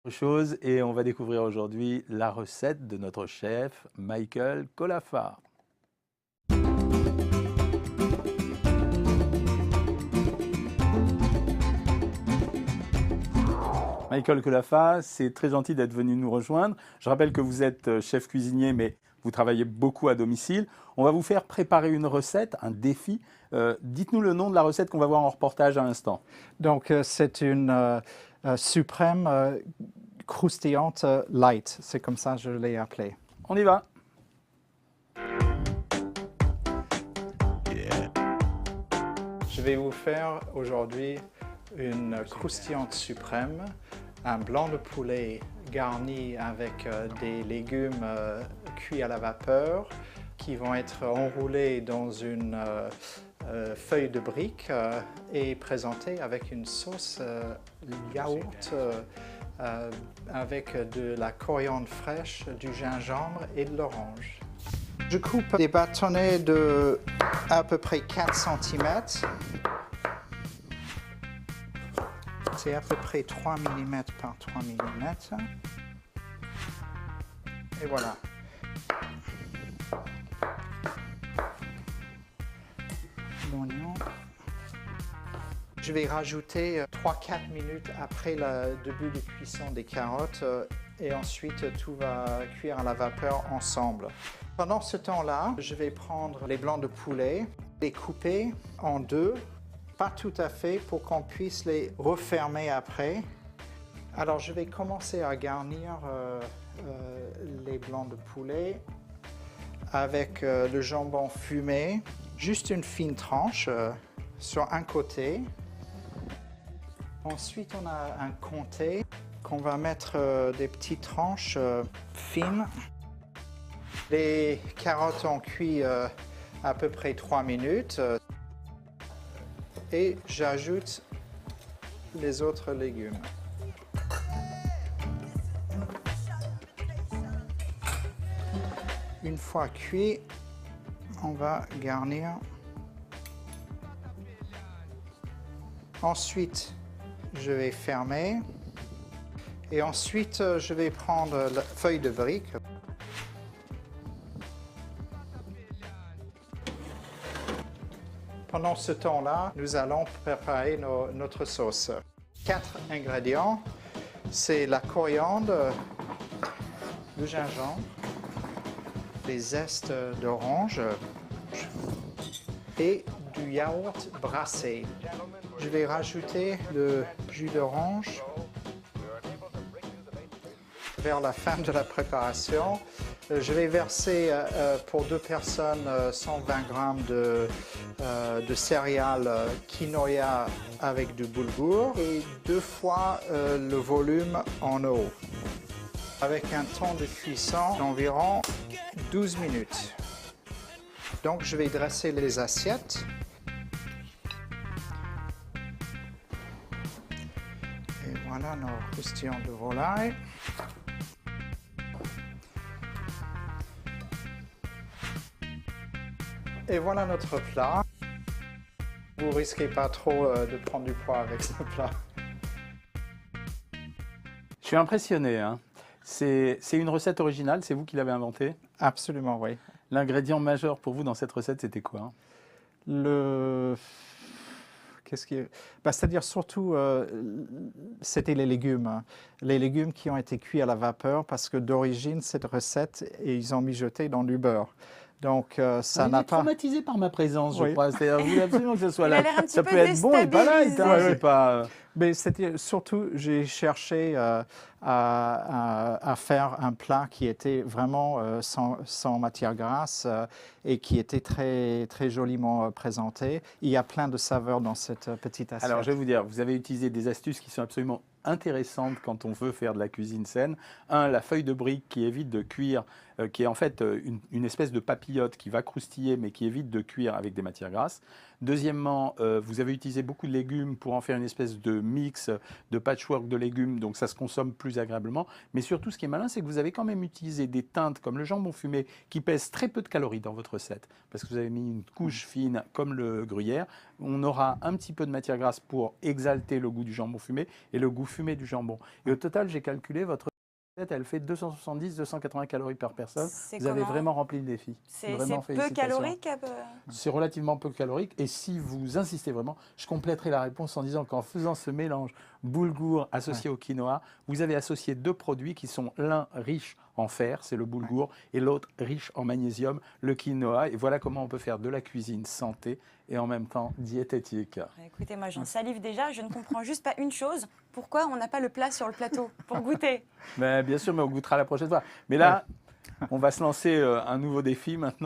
Chose et on va découvrir aujourd'hui la recette de notre chef Michael Colafa. Michael Colafa, c'est très gentil d'être venu nous rejoindre. Je rappelle que vous êtes chef cuisinier, mais vous travaillez beaucoup à domicile. On va vous faire préparer une recette, un défi. Dites-nous le nom de la recette qu'on va voir en reportage à l'instant. Donc, c'est une suprême croustillante light. C'est comme ça que je l'ai appelée. On y va. Je vais vous faire aujourd'hui une croustillante suprême, un blanc de poulet garni avec des légumes cuits à la vapeur qui vont être enroulés dans une feuille de brique et présentés avec une sauce yaourt avec de la coriandre fraîche, du gingembre et de l'orange. Je coupe des bâtonnets de à peu près 4 cm. C'est à peu près 3 mm par 3 mm. Et voilà. L'oignon. Je vais rajouter 3-4 minutes après le début de cuisson des carottes et ensuite tout va cuire à la vapeur ensemble. Pendant ce temps-là, je vais prendre les blancs de poulet, les couper en deux, pas tout à fait pour qu'on puisse les refermer après. Alors je vais commencer à garnir les blancs de poulet avec le jambon fumé, juste une fine tranche sur un côté. Ensuite, on a un comté qu'on va mettre des petites tranches fines. Les carottes ont cuit à peu près 3 minutes. Et j'ajoute les autres légumes. Une fois cuit, on va garnir. Ensuite, je vais fermer. Et ensuite, je vais prendre la feuille de brique. Pendant ce temps-là, nous allons préparer notre sauce. 4 ingrédients, c'est la coriandre, le gingembre, les zestes d'orange et du yaourt brassé. Je vais rajouter le jus d'orange vers la fin de la préparation. Je vais verser pour 2 personnes 120 g de céréales quinoa avec du boulgour et 2 fois le volume en eau. Avec un temps de cuisson d'environ 12 minutes. Donc je vais dresser les assiettes. Et voilà nos croustillants de volaille. Et voilà notre plat. Vous risquez pas trop de prendre du poids avec ce plat. Je suis impressionné, hein. C'est une recette originale, c'est vous qui l'avez inventée? Absolument, oui. L'ingrédient majeur pour vous dans cette recette, c'était quoi? C'est-à-dire surtout, c'était les légumes. Les légumes qui ont été cuits à la vapeur parce que d'origine, cette recette, ils ont mijoté dans du beurre. Donc, ça n'a pas... traumatisé par ma présence, je crois. C'est-à-dire, vous voulez absolument que ce soit là. Ça peut peu être bon et pas light, hein, déstabilisé. c'est pas... Mais c'était surtout, j'ai cherché à faire un plat qui était vraiment sans matière grasse et qui était très, très joliment présenté. Il y a plein de saveurs dans cette petite assiette. Alors, je vais vous dire, vous avez utilisé des astuces qui sont absolument intéressantes quand on veut faire de la cuisine saine. La feuille de brique qui évite de cuire, qui est en fait une espèce de papillote qui va croustiller, mais qui évite de cuire avec des matières grasses. Deuxièmement, vous avez utilisé beaucoup de légumes pour en faire une espèce de mix, de patchwork de légumes, donc ça se consomme plus agréablement. Mais surtout, ce qui est malin, c'est que vous avez quand même utilisé des teintes comme le jambon fumé qui pèsent très peu de calories dans votre recette, parce que vous avez mis une couche fine comme le gruyère. On aura un petit peu de matière grasse pour exalter le goût du jambon fumé et le goût fumé du jambon. Et au total, j'ai calculé votre recette, elle fait 270-280 calories par personne. Vous avez vraiment rempli le défi. C'est peu calorique? C'est relativement peu calorique. Et si vous insistez vraiment, je compléterai la réponse en disant qu'en faisant ce mélange boulgour associé au quinoa, vous avez associé deux produits qui sont l'un riche en fer, c'est le boulgour, et l'autre riche en magnésium, le quinoa. Et voilà comment on peut faire de la cuisine santé et en même temps diététique. Écoutez, moi j'en salive déjà, je ne comprends juste pas une chose. Pourquoi on n'a pas le plat sur le plateau pour goûter? Bien sûr, mais on goûtera la prochaine fois. Mais là, on va se lancer un nouveau défi maintenant.